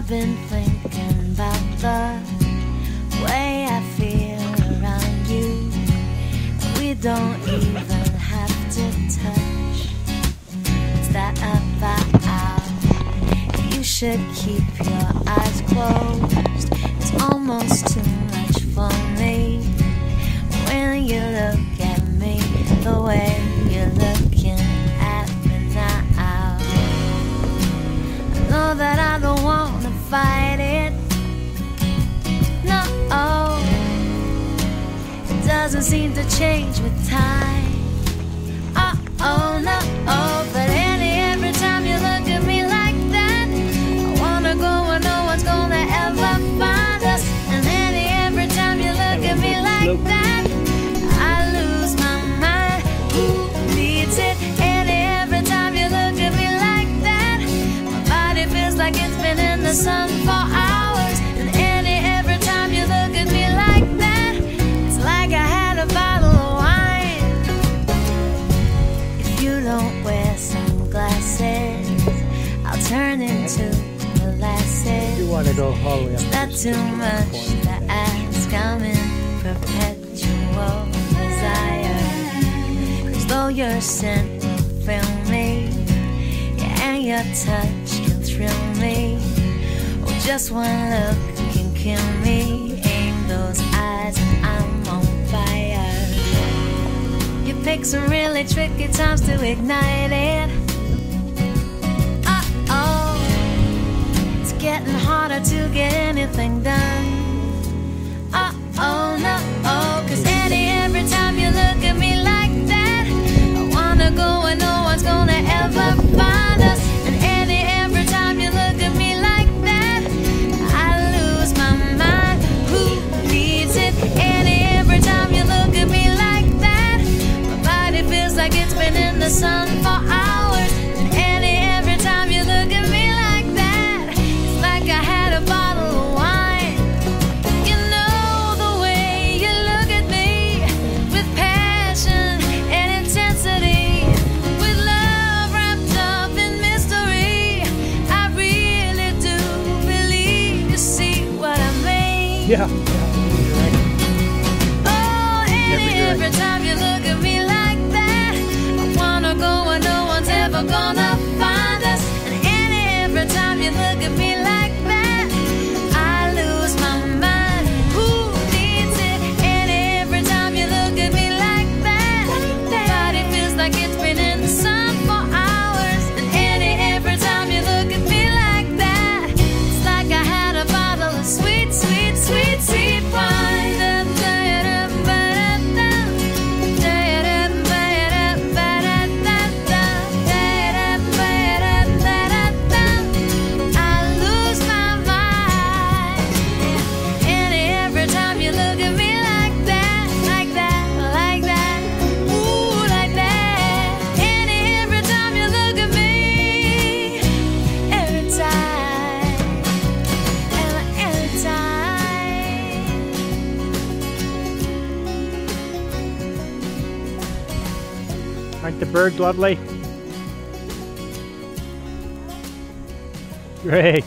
I've been thinking about the way I feel around you. We don't even have to touch. It's that about you should keep your eyes closed. It's almost too much for me when you look at me the way you're looking at me now. I know that I don't want to fight it. No, it doesn't seem to change with time. Oh, no, but every time you look at me like that, I wanna go where no one's gonna ever find us. And every time you look at me like that, I lose my mind. Who needs it? Every time you look at me like that, my body feels like it's been in the sun for hours. And every time you look at me like that, it's like I had a bottle of wine. If you don't wear sunglasses, I'll turn into molasses. You want to go all the way up? Is that too much to ask? I'm in perpetual desire. 'Cause though your scent will fill me, yeah, and your touch can thrill me, oh, just one look can kill me. Aim those eyes and I'm on fire. You pick some really tricky times to ignite it. It's getting harder to get anything done. Oh, no, 'cause every time you look at me like that, I wanna go where no one's gonna ever find us. And every time you look at me like that, I lose my mind. Who needs it? Every time you look at me like that, my body feels like it's been in the sun for hours. And every time you look at me like that, it's like I had a bottle of wine. You know the way you look at me, with passion and intensity, with love wrapped up in mystery. I really do believe you see what I mean. Yeah. Every time you look at me like that, I wanna go where no one's ever gonna find us. And every time you look at me like that, I lose my mind. Who needs it? And every time you look at me like that, my body feels like it's been in the sun for hours. And every time you look at me like that, it's like I had a bottle of sweet, sweet, sweet, sweet wine. Aren't the birds lovely? Great.